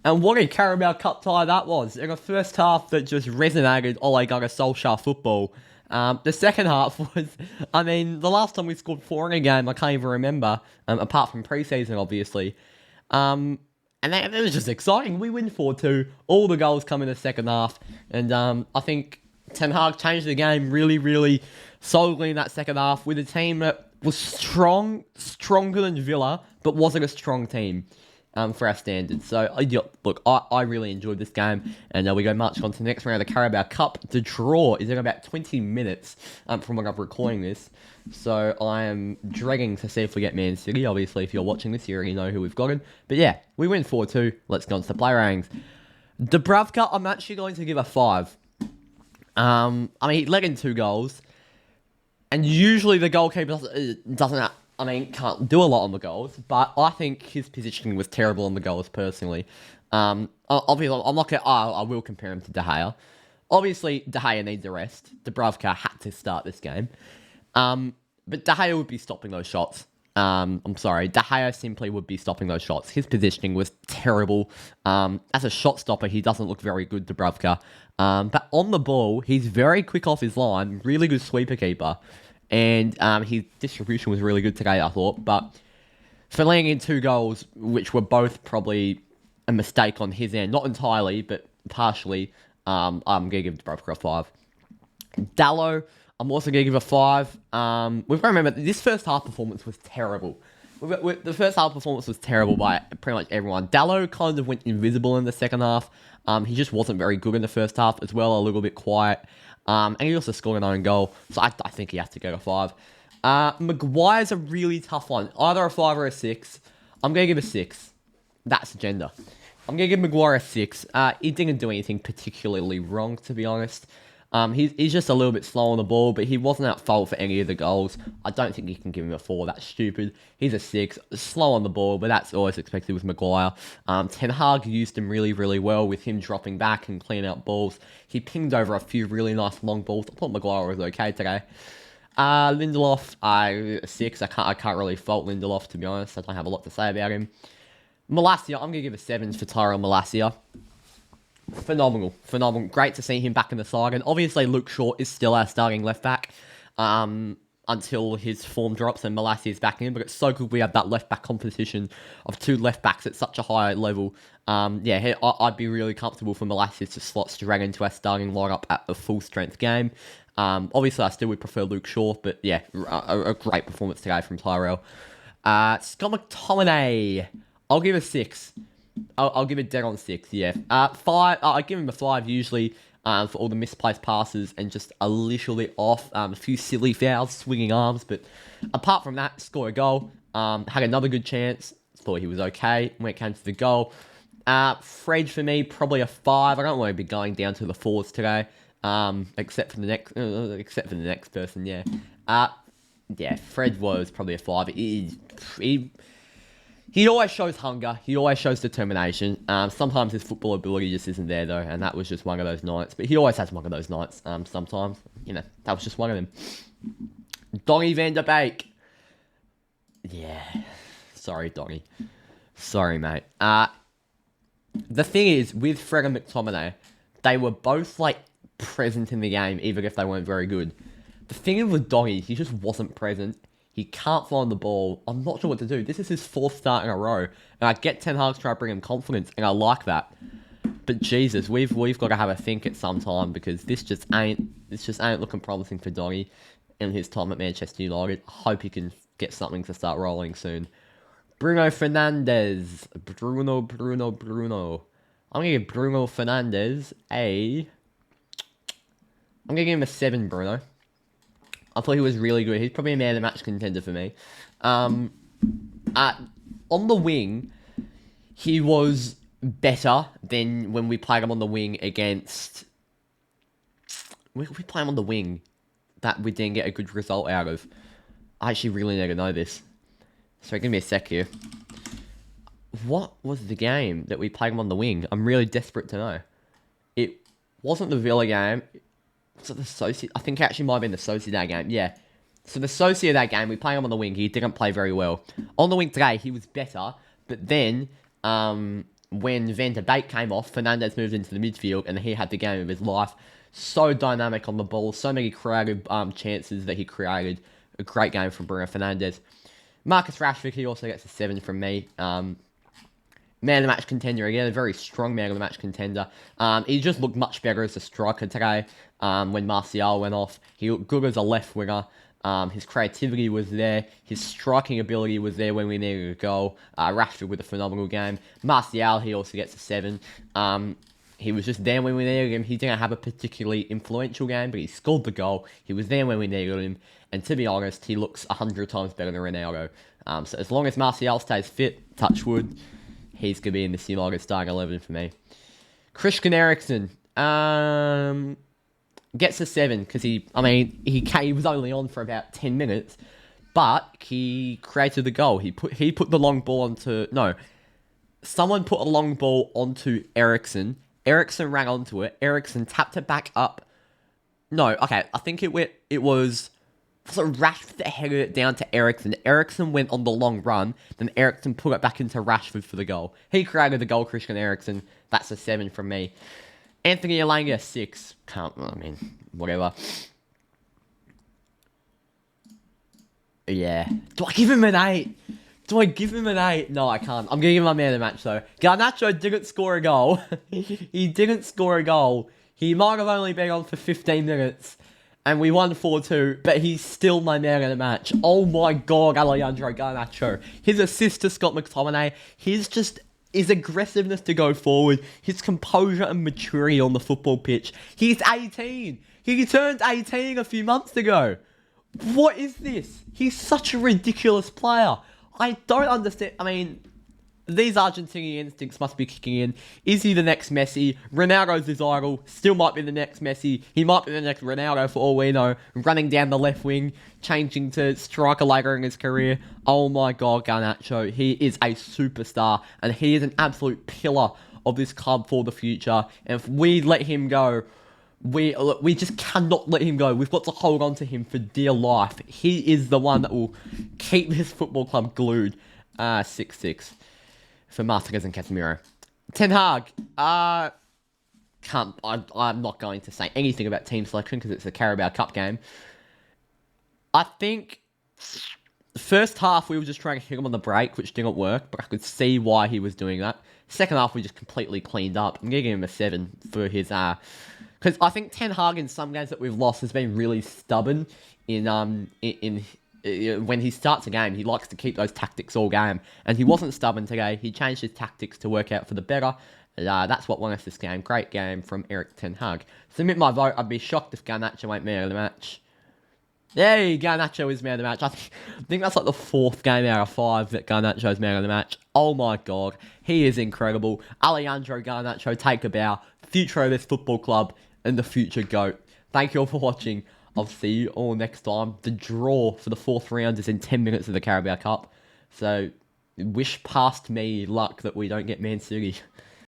And what a Carabao Cup tie that was. In a first half that just resonated Ole Gunnar Solskjaer football. The second half was, I mean, the last time we scored 4 in a game, I can't even remember, apart from pre-season, obviously. And that was just exciting. We win 4-2. All the goals come in the second half. And I think Ten Hag changed the game really, really solidly in that second half with a team that was stronger than Villa, but wasn't a strong team for our standards. So, look, I really enjoyed this game. And we go march on to the next round of the Carabao Cup. The draw is in about 20 minutes from when I'm recording this. So, I am dreading to see if we get Man City. Obviously, if you're watching this, you already know who we've gotten. But yeah, we win 4-2. Let's go on to the player ratings. Dubravka, I'm actually going to give a 5. I mean, he let in 2 goals. And usually the goalkeeper can't do a lot on the goals, but I think his positioning was terrible on the goals, personally. Obviously, I'm not going to... I will compare him to De Gea. Obviously, De Gea needs a rest. Dubravka had to start this game. But De Gea would be stopping those shots. I'm sorry. De Gea simply would be stopping those shots. His positioning was terrible. As a shot stopper, he doesn't look very good, Dubravka. But on the ball, he's very quick off his line. Really good sweeper keeper. And his distribution was really good today, I thought. But for laying in 2 goals, which were both probably a mistake on his end, not entirely, but partially, I'm going to give Dubravka a 5. Dallo, I'm also going to give a 5. We've got to remember, this first half performance was terrible. The first half performance was terrible by pretty much everyone. Dallo kind of went invisible in the second half. He just wasn't very good in the first half as well, a little bit quiet. And he also scored an own goal, so I think he has to go to 5. Maguire's a really tough one. Either a 5 or a 6. I'm going to give a 6. That's agenda. I'm going to give Maguire a 6. He didn't do anything particularly wrong, to be honest. He's just a little bit slow on the ball, but he wasn't at fault for any of the goals. I don't think you can give him a 4. That's stupid. He's a 6. Slow on the ball, but that's always expected with Maguire. Ten Hag used him really, really well with him dropping back and cleaning out balls. He pinged over a few really nice long balls. I thought Maguire was okay today. Lindelof, a 6. I can't really fault Lindelof, to be honest. I don't have a lot to say about him. Malacia, I'm going to give a 7 for Tyrell Malacia. Phenomenal. Great to see him back in the side. And obviously, Luke Shaw is still our starting left back until his form drops and Malacia is back in. But it's so good we have that left back competition of 2 left backs at such a high level. I'd be really comfortable for Malacia to slot straight into our starting lineup at a full strength game. Obviously, I still would prefer Luke Shaw, but yeah, a great performance today from Tyrell. Scott McTominay, I'll give a 6. I'll give it dead on 6, yeah. 5, I give him a 5 usually for all the misplaced passes and just a little bit off. A few silly fouls, swinging arms, but apart from that, score a goal. Had another good chance. Thought he was okay when it came to the goal. Fred, for me, probably a 5. I don't want to be going down to the 4s today, except for the next person, yeah. Fred was probably a 5. He always shows hunger. He always shows determination. Sometimes his football ability just isn't there, though, and that was just one of those nights. But he always has one of those nights sometimes. That was just one of them. Donny van der Beek. Yeah. Sorry, Donny. Sorry, mate. The thing is, with Fred and McTominay, they were both, present in the game, even if they weren't very good. The thing is with Donny, he just wasn't present. He can't find the ball. I'm not sure what to do. This is his 4th start in a row. And I get Ten Hag's trying to bring him confidence, and I like that. But Jesus, we've got to have a think at some time because this just ain't looking promising for Donny in his time at Manchester United. I hope he can get something to start rolling soon. Bruno Fernandes. Bruno. I'm going to give Bruno Fernandes I'm going to give him a 7, Bruno. I thought he was really good. He's probably a man of the match contender for me. On the wing, he was better than when we played him on the wing against... We played him on the wing that we didn't get a good result out of. I actually really need to know this. So give me a sec here. What was the game that we played him on the wing? I'm really desperate to know. It wasn't the Villa game. Was it the Sociedad? I think it actually might have been the Sociedad game. Yeah. So the Sociedad game, we played him on the wing. He didn't play very well. On the wing today, he was better. But then, when Van de Beek came off, Fernandes moved into the midfield, and he had the game of his life. So dynamic on the ball, so many creative chances that he created. A great game from Bruno Fernandes. Marcus Rashford, he also gets a 7 from me. Man of the match contender again, a very strong man of the match contender. He just looked much better as a striker today. When Martial went off, he looked good as a left winger. His creativity was there. His striking ability was there when we needed a goal. Rashford with a phenomenal game. Martial, he also gets a 7. He was just there when we needed him. He didn't have a particularly influential game, but he scored the goal. He was there when we needed him. And to be honest, he looks 100 times better than Ronaldo. So as long as Martial stays fit, touch wood, he's going to be in this United starting 11 for me. Christian Eriksen gets a 7 because he was only on for about 10 minutes, but he created the goal. He put the long ball onto... No, someone put a long ball onto Eriksen. Eriksen ran onto it. Eriksen tapped it back up. No, okay, I think it was Rashford that headed it down to Eriksen. Eriksen went on the long run, then Eriksen put it back into Rashford for the goal. He created the goal, Christian Eriksen. That's a 7 from me. Anthony Elanga, 6. Whatever. Yeah. Do I give him an 8? No, I can't. I'm going to give him my man of the match, though. Garnacho didn't score a goal. He didn't score a goal. He might have only been on for 15 minutes. And we won 4-2, but he's still my man of the match. Oh my god, Alejandro Garnacho. His assist to Scott McTominay. His aggressiveness to go forward. His composure and maturity on the football pitch. He's 18. He turned 18 a few months ago. What is this? He's such a ridiculous player. I don't understand. These Argentinian instincts must be kicking in. Is he the next Messi? Ronaldo's his idol. Still might be the next Messi. He might be the next Ronaldo for all we know. Running down the left wing, changing to striker later in his career. Oh my god, Garnacho. He is a superstar. And he is an absolute pillar of this club for the future. And if we let him go, we just cannot let him go. We've got to hold on to him for dear life. He is the one that will keep this football club glued. 6-6. For Martinez and Casemiro. Ten Hag. I'm not going to say anything about team selection because it's a Carabao Cup game. I think the first half we were just trying to hit him on the break, which didn't work, but I could see why he was doing that. Second half we just completely cleaned up. I'm giving him a 7 for his because I think Ten Hag in some games that we've lost has been really stubborn in when he starts a game, he likes to keep those tactics all game. And he wasn't stubborn today. He changed his tactics to work out for the better. That's what won us this game. Great game from Erik Ten Hag. Submit my vote. I'd be shocked if Garnacho ain't man of the match. Yay, Garnacho is man of the match. I think that's like the 4th game out of 5 that Garnacho is man of the match. Oh my god. He is incredible. Alejandro Garnacho, take a bow. Future of this football club and the future GOAT. Thank you all for watching. I'll see you all next time. The draw for the 4th round is in 10 minutes of the Carabao Cup. So, wish past me luck that we don't get Man City.